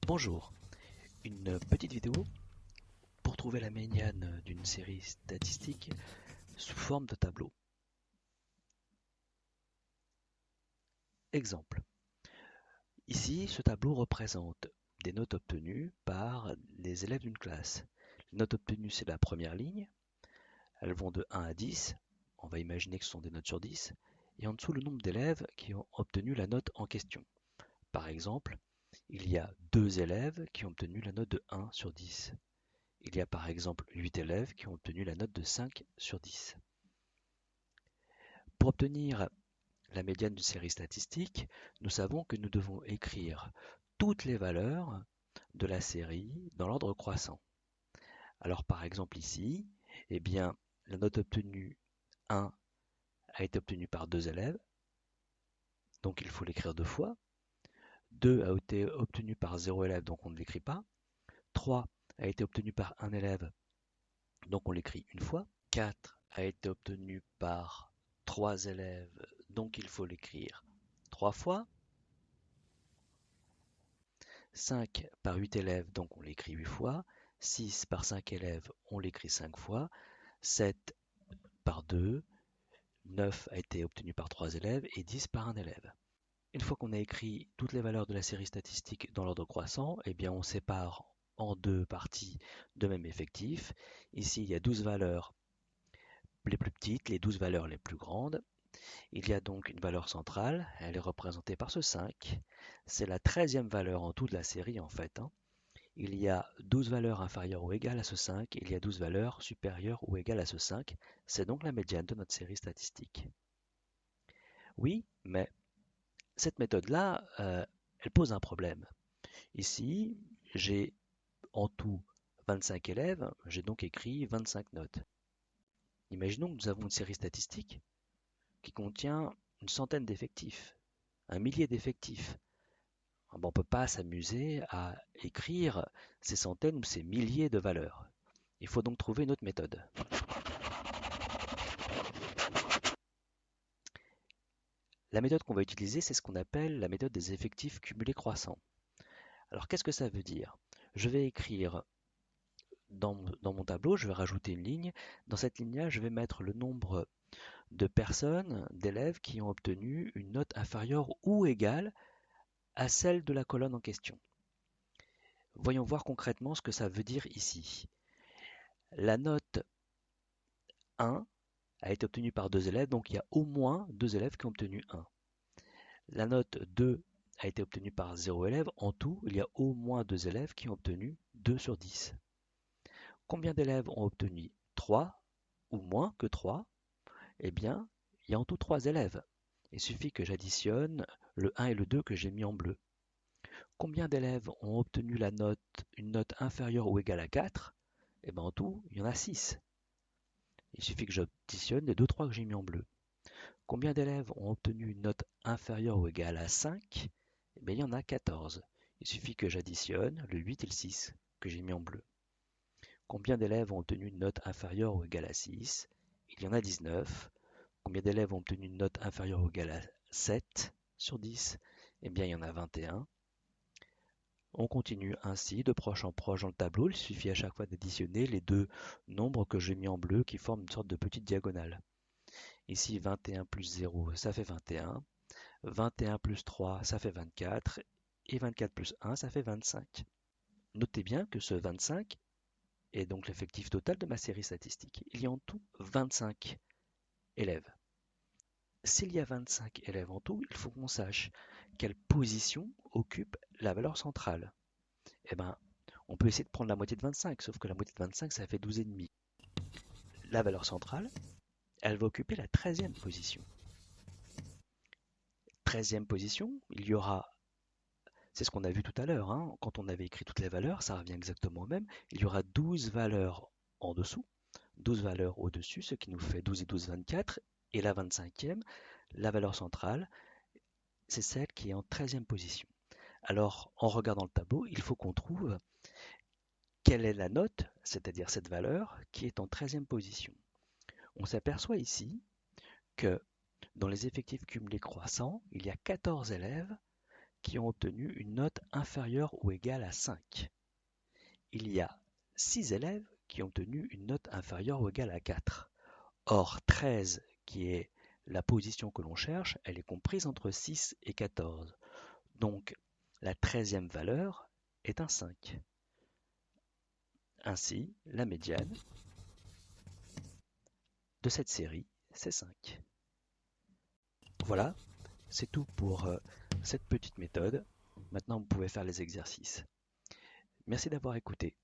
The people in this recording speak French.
Bonjour, une petite vidéo pour trouver la médiane d'une série statistique sous forme de tableau. Exemple. Ici, ce tableau représente des notes obtenues par les élèves d'une classe. Les notes obtenues, c'est la première ligne. Elles vont de 1 à 10. On va imaginer que ce sont des notes sur 10. Et en dessous, le nombre d'élèves qui ont obtenu la note en question. Par exemple, il y a 2 élèves qui ont obtenu la note de 1 sur 10. Il y a par exemple 8 élèves qui ont obtenu la note de 5 sur 10. Pour obtenir la médiane d'une série statistique, nous savons que nous devons écrire toutes les valeurs de la série dans l'ordre croissant. Alors par exemple ici, eh bien, la note obtenue 1 a été obtenue par 2 élèves, donc il faut l'écrire 2 fois. 2 a été obtenue par 0 élève, donc on ne l'écrit pas. 3 a été obtenue par 1 élève, donc on l'écrit une fois. 4 a été obtenue par 3 élèves, donc il faut l'écrire 3 fois. 5 par 8 élèves, donc on l'écrit 8 fois. 6 par 5 élèves, on l'écrit 5 fois. 7 par 2, 9 a été obtenu par 3 élèves et 10 par 1 élève. Une fois qu'on a écrit toutes les valeurs de la série statistique dans l'ordre croissant, eh bien on sépare en deux parties de même effectif. Ici, il y a 12 valeurs les plus petites, les 12 valeurs les plus grandes. Il y a donc une valeur centrale, elle est représentée par ce 5. C'est la 13e valeur en tout de la série en fait. Il y a 12 valeurs inférieures ou égales à ce 5, il y a 12 valeurs supérieures ou égales à ce 5. C'est donc la médiane de notre série statistique. Oui, mais cette méthode-là, elle pose un problème. Ici, j'ai en tout 25 élèves, j'ai donc écrit 25 notes. Imaginons que nous avons une série statistique qui contient une centaine d'effectifs, un millier d'effectifs. On ne peut pas s'amuser à écrire ces centaines ou ces milliers de valeurs. Il faut donc trouver une autre méthode. La méthode qu'on va utiliser, c'est ce qu'on appelle la méthode des effectifs cumulés croissants. Alors qu'est-ce que ça veut dire? Je vais écrire dans mon tableau, je vais rajouter une ligne. Dans cette ligne-là, je vais mettre le nombre de personnes, d'élèves qui ont obtenu une note inférieure ou égale à celle de la colonne en question. Voyons voir concrètement ce que ça veut dire ici. La note 1 a été obtenue par 2 élèves, donc il y a au moins 2 élèves qui ont obtenu 1. La note 2 a été obtenue par 0 élève. En tout, il y a au moins 2 élèves qui ont obtenu 2 sur 10. Combien d'élèves ont obtenu 3 ou moins que 3? Eh bien, il y a en tout 3 élèves. Il suffit que j'additionne le 1 et le 2 que j'ai mis en bleu. Combien d'élèves ont obtenu une note inférieure ou égale à 4? Eh bien, en tout, il y en a 6. Il suffit que j'additionne les 2-3 que j'ai mis en bleu. Combien d'élèves ont obtenu une note inférieure ou égale à 5? Eh bien, il y en a 14. Il suffit que j'additionne le 8 et le 6 que j'ai mis en bleu. Combien d'élèves ont obtenu une note inférieure ou égale à 6? Il y en a 19. Combien d'élèves ont obtenu une note inférieure ou égale à 7 sur 10? Eh bien, il y en a 21. On continue ainsi de proche en proche dans le tableau. Il suffit à chaque fois d'additionner les deux nombres que j'ai mis en bleu qui forment une sorte de petite diagonale. Ici, 21 plus 0, ça fait 21. 21 plus 3, ça fait 24. Et 24 plus 1, ça fait 25. Notez bien que ce 25 est donc l'effectif total de ma série statistique. Il y a en tout 25 élèves. S'il y a 25 élèves en tout, il faut qu'on sache quelle position occupe la valeur centrale. Eh bien, on peut essayer de prendre la moitié de 25, sauf que la moitié de 25, ça fait 12,5. La valeur centrale, elle va occuper la 13e position. 13e position, il y aura, c'est ce qu'on a vu tout à l'heure, quand on avait écrit toutes les valeurs, ça revient exactement au même, il y aura 12 valeurs en dessous, 12 valeurs au-dessus, ce qui nous fait 12 et 12, 24, et la 25e, la valeur centrale, c'est celle qui est en 13e position. Alors, en regardant le tableau, il faut qu'on trouve quelle est la note, c'est-à-dire cette valeur, qui est en 13e position. On s'aperçoit ici que dans les effectifs cumulés croissants, il y a 14 élèves qui ont obtenu une note inférieure ou égale à 5. Il y a 6 élèves qui ont obtenu une note inférieure ou égale à 4. Or, 13, qui est la position que l'on cherche, elle est comprise entre 6 et 14. Donc, la 13e valeur est un 5. Ainsi, la médiane de cette série, c'est 5. Voilà, c'est tout pour cette petite méthode. Maintenant, vous pouvez faire les exercices. Merci d'avoir écouté.